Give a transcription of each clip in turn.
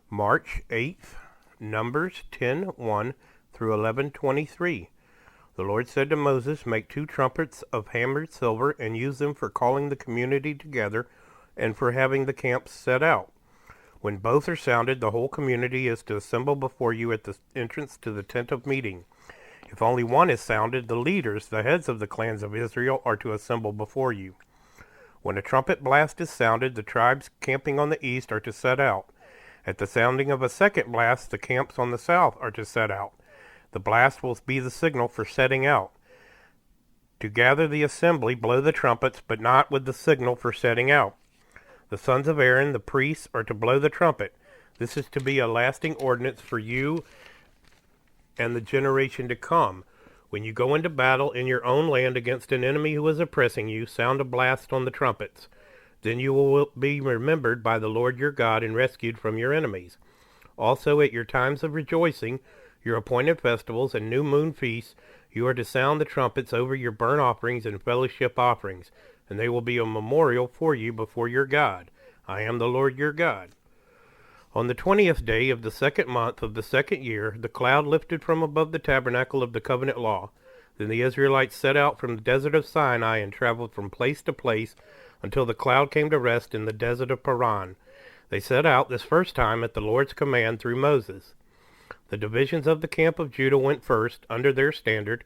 March 8th, Numbers 10:1 through 11:23. The Lord said to Moses, "Make 2 trumpets of hammered silver and use them for calling the community together and for having the camp set out. When both are sounded, the whole community is to assemble before you at the entrance to the tent of meeting. If only one is sounded, the leaders, the heads of the clans of Israel, are to assemble before you. When a trumpet blast is sounded, the tribes camping on the east are to set out. At the sounding of a second blast, the camps on the south are to set out. The blast will be the signal for setting out. To gather the assembly, blow the trumpets, but not with the signal for setting out. The sons of Aaron, the priests, are to blow the trumpet. This is to be a lasting ordinance for you and the generation to come. When you go into battle in your own land against an enemy who is oppressing you, sound a blast on the trumpets. Then you will be remembered by the Lord your God and rescued from your enemies. Also at your times of rejoicing, your appointed festivals and new moon feasts, you are to sound the trumpets over your burnt offerings and fellowship offerings, and they will be a memorial for you before your God. I am the Lord your God." On the 20th day of the 2nd month of the 2nd year, the cloud lifted from above the tabernacle of the covenant law. Then the Israelites set out from the desert of Sinai and traveled from place to place until the cloud came to rest in the desert of Paran. They set out this first time at the Lord's command through Moses. The divisions of the camp of Judah went first, under their standard.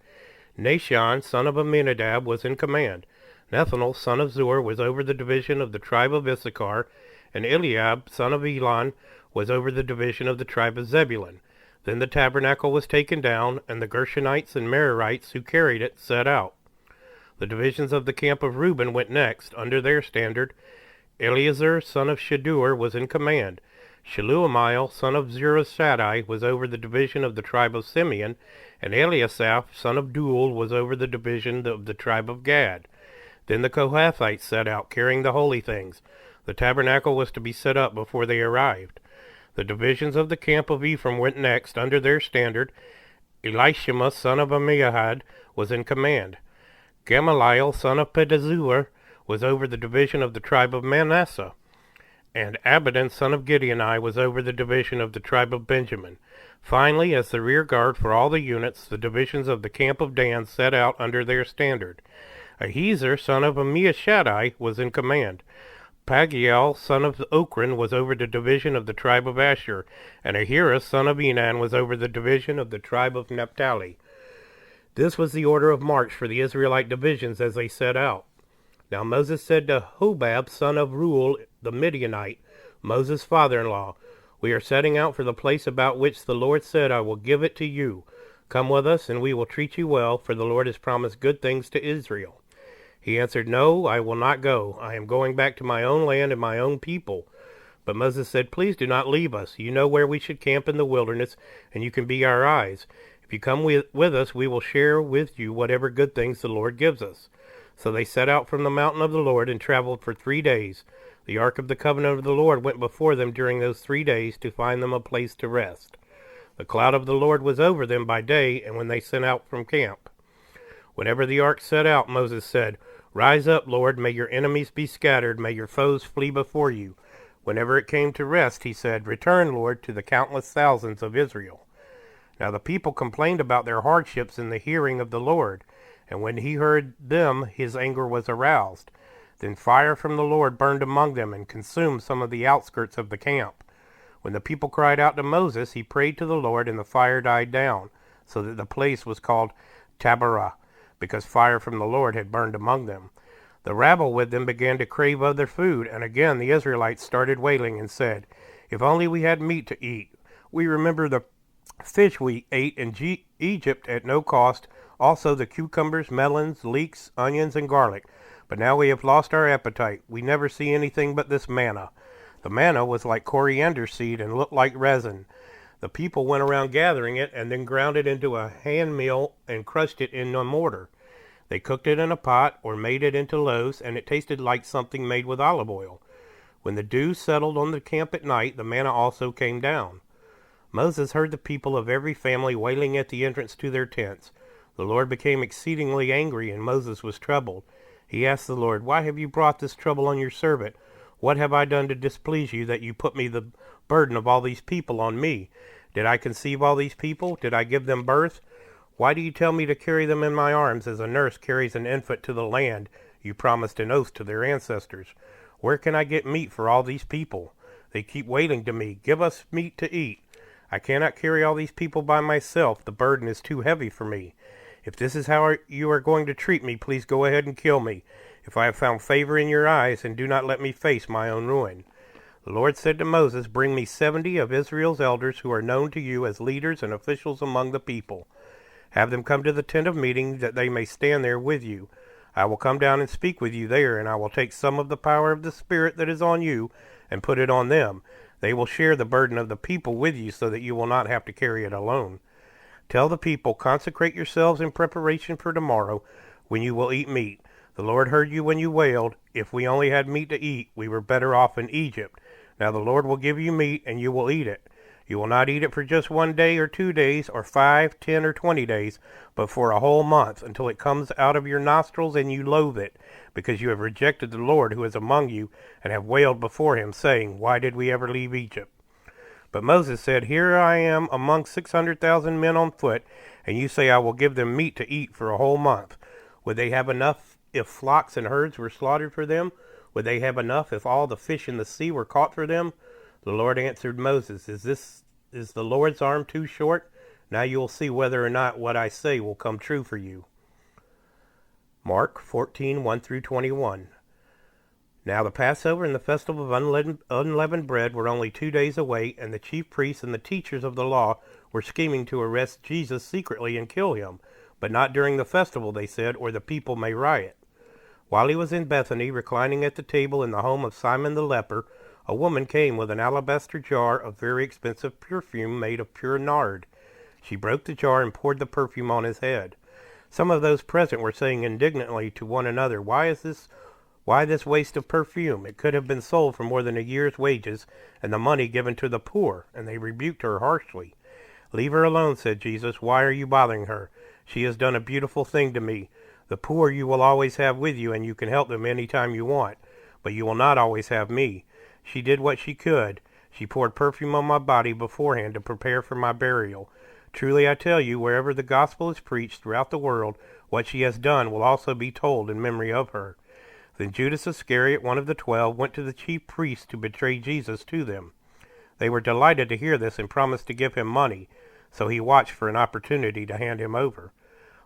Nahshon, son of Amminadab, was in command. Nethanel, son of Zur, was over the division of the tribe of Issachar, and Eliab, son of Elon, was over the division of the tribe of Zebulun. Then the tabernacle was taken down, and the Gershonites and Merarites who carried it set out. The divisions of the camp of Reuben went next, under their standard. Eleazar, son of Shadur, was in command. Shelumiel, son of Zurishaddai, was over the division of the tribe of Simeon, and Eliasaph, son of Duel, was over the division of the tribe of Gad. Then the Kohathites set out, carrying the holy things. The tabernacle was to be set up before they arrived. The divisions of the camp of Ephraim went next, under their standard. Elishama, son of Ammihud, was in command. Gamaliel, son of Pedazur, was over the division of the tribe of Manasseh, and Abidan, son of Gideoni, was over the division of the tribe of Benjamin. Finally, as the rear guard for all the units, the divisions of the camp of Dan set out under their standard. Ahiezer, son of Ammishaddai, was in command. Pagiel, son of Ochran, was over the division of the tribe of Asher, and Ahira, son of Enan, was over the division of the tribe of Naphtali. This was the order of march for the Israelite divisions as they set out. Now Moses said to Hobab, son of Reuel the Midianite, Moses' father-in-law, "We are setting out for the place about which the Lord said, 'I will give it to you.' Come with us, and we will treat you well, for the Lord has promised good things to Israel." He answered, "No, I will not go. I am going back to my own land and my own people." But Moses said, "Please do not leave us. You know where we should camp in the wilderness, and you can be our eyes. If you come with us, we will share with you whatever good things the Lord gives us." So they set out from the mountain of the Lord and traveled for 3 days. The ark of the covenant of the Lord went before them during those 3 days to find them a place to rest. The cloud of the Lord was over them by day, and when they set out from camp. Whenever the ark set out, Moses said, "Rise up, Lord, may your enemies be scattered, may your foes flee before you." Whenever it came to rest, he said, "Return, Lord, to the countless thousands of Israel." Now the people complained about their hardships in the hearing of the Lord, and when he heard them, his anger was aroused. Then fire from the Lord burned among them and consumed some of the outskirts of the camp. When the people cried out to Moses, he prayed to the Lord, and the fire died down, so that the place was called Taberah, because fire from the Lord had burned among them. The rabble with them began to crave other food, and again the Israelites started wailing and said, "If only we had meat to eat. We remember the fish we ate in Egypt at no cost, also the cucumbers, melons, leeks, onions, and garlic. But now we have lost our appetite. We never see anything but this manna." The manna was like coriander seed and looked like resin. The people went around gathering it and then ground it into a hand mill and crushed it in a mortar. They cooked it in a pot or made it into loaves, and it tasted like something made with olive oil. When the dew settled on the camp at night, the manna also came down. Moses heard the people of every family wailing at the entrance to their tents. The Lord became exceedingly angry, and Moses was troubled. He asked the Lord, "Why have you brought this trouble on your servant? What have I done to displease you that you put me the burden of all these people on me? Did I conceive all these people? Did I give them birth? Why do you tell me to carry them in my arms as a nurse carries an infant to the land you promised an oath to their ancestors? Where can I get meat for all these people? They keep wailing to me, 'Give us meat to eat.' I cannot carry all these people by myself. The burden is too heavy for me. If this is how you are going to treat me, please go ahead and kill me, if I have found favor in your eyes, and do not let me face my own ruin." The Lord said to Moses, "Bring me 70 of Israel's elders who are known to you as leaders and officials among the people. Have them come to the tent of meeting, that they may stand there with you. I will come down and speak with you there, and I will take some of the power of the Spirit that is on you and put it on them. They will share the burden of the people with you so that you will not have to carry it alone. Tell the people, 'Consecrate yourselves in preparation for tomorrow, when you will eat meat.' The Lord heard you when you wailed, 'If we only had meat to eat, we were better off in Egypt.' Now the Lord will give you meat, and you will eat it. You will not eat it for just 1 day or 2 days or 5, 10, or 20 days, but for a whole month, until it comes out of your nostrils and you loathe it, because you have rejected the Lord who is among you, and have wailed before him, saying, 'Why did we ever leave Egypt?' But Moses said, 'Here I am among 600,000 men on foot, and you say I will give them meat to eat for a whole month. Would they have enough if flocks and herds were slaughtered for them? Would they have enough if all the fish in the sea were caught for them?' The Lord answered Moses, 'Is the Lord's arm too short? Now you will see whether or not what I say will come true for you.'" Mark 14, 1-21. Now the Passover and the festival of unleavened bread were only 2 days away, and the chief priests and the teachers of the law were scheming to arrest Jesus secretly and kill him. But not during the festival, they said, or the people may riot. While he was in Bethany, reclining at the table in the home of Simon the leper, a woman came with an alabaster jar of very expensive perfume made of pure nard. She broke the jar and poured the perfume on his head. Some of those present were saying indignantly to one another, Why this waste of perfume? It could have been sold for more than a year's wages, and the money given to the poor." And they rebuked her harshly. "Leave her alone," said Jesus. "Why are you bothering her? She has done a beautiful thing to me. The poor you will always have with you, and you can help them any time you want. But you will not always have me. She did what she could. She poured perfume on my body beforehand to prepare for my burial. Truly I tell you, wherever the gospel is preached throughout the world, what she has done will also be told in memory of her." Then Judas Iscariot, one of the 12, went to the chief priests to betray Jesus to them. They were delighted to hear this and promised to give him money, so he watched for an opportunity to hand him over.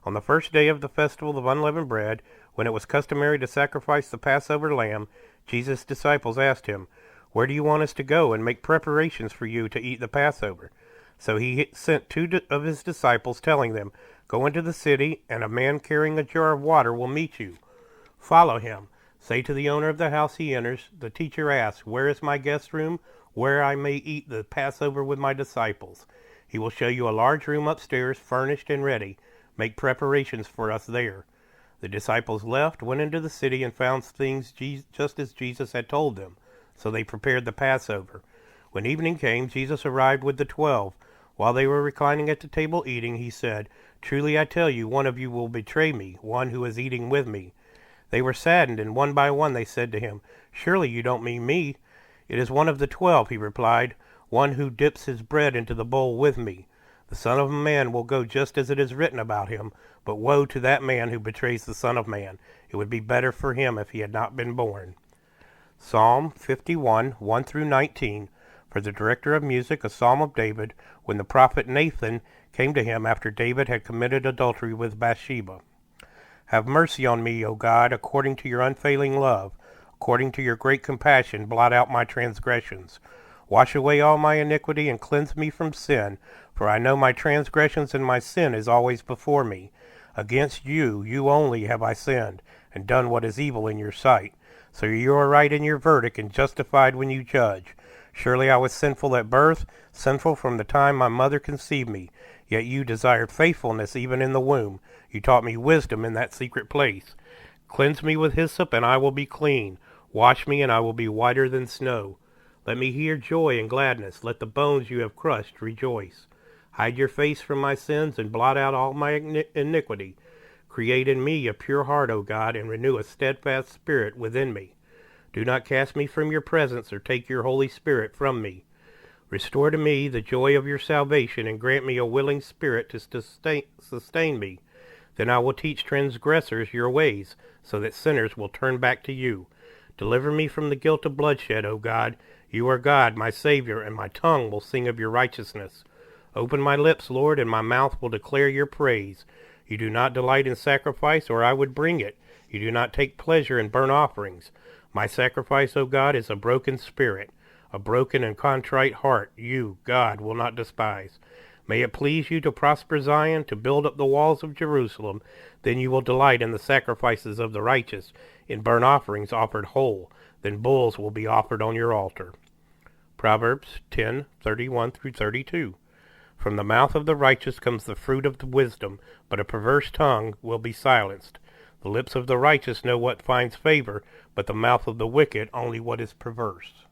On the first day of the festival of unleavened bread, when it was customary to sacrifice the Passover lamb, Jesus' disciples asked him, "Where do you want us to go and make preparations for you to eat the Passover?" So he sent 2 of his disciples, telling them, "Go into the city, and a man carrying a jar of water will meet you. Follow him. Say to the owner of the house he enters, 'The teacher asks, where is my guest room, where I may eat the Passover with my disciples?' He will show you a large room upstairs, furnished and ready. Make preparations for us there." The disciples left, went into the city, and found things just as Jesus had told them. So they prepared the Passover. When evening came, Jesus arrived with the 12. While they were reclining at the table eating, he said, "Truly I tell you, one of you will betray me, one who is eating with me." They were saddened, and one by one they said to him, "Surely you don't mean me?" "It is one of the 12, he replied, "one who dips his bread into the bowl with me. The Son of Man will go just as it is written about him, but woe to that man who betrays the Son of Man. It would be better for him if he had not been born." Psalm 51, 1-19. For the director of music, a psalm of David, when the prophet Nathan came to him after David had committed adultery with Bathsheba. Have mercy on me, O God, according to your unfailing love. According to your great compassion, blot out my transgressions. Wash away all my iniquity and cleanse me from sin, for I know my transgressions and my sin is always before me. Against you, you only, have I sinned, and done what is evil in your sight. So you are right in your verdict and justified when you judge. Surely I was sinful at birth, sinful from the time my mother conceived me. Yet you desired faithfulness even in the womb. You taught me wisdom in that secret place. Cleanse me with hyssop, and I will be clean. Wash me, and I will be whiter than snow. Let me hear joy and gladness. Let the bones you have crushed rejoice. Hide your face from my sins, and blot out all my iniquity. Create in me a pure heart, O God, and renew a steadfast spirit within me. Do not cast me from your presence, or take your Holy Spirit from me. Restore to me the joy of your salvation, and grant me a willing spirit to sustain me. Then I will teach transgressors your ways, so that sinners will turn back to you. Deliver me from the guilt of bloodshed, O God. You are God, my Savior, and my tongue will sing of your righteousness. Open my lips, Lord, and my mouth will declare your praise. You do not delight in sacrifice, or I would bring it. You do not take pleasure in burnt offerings. My sacrifice, O God, is a broken spirit. A broken and contrite heart you, God, will not despise. May it please you to prosper Zion, to build up the walls of Jerusalem. Then you will delight in the sacrifices of the righteous, in burnt offerings offered whole. Then bulls will be offered on your altar. Proverbs 10:31 through 32. From the mouth of the righteous comes the fruit of the wisdom, but a perverse tongue will be silenced. The lips of the righteous know what finds favor, but the mouth of the wicked only what is perverse.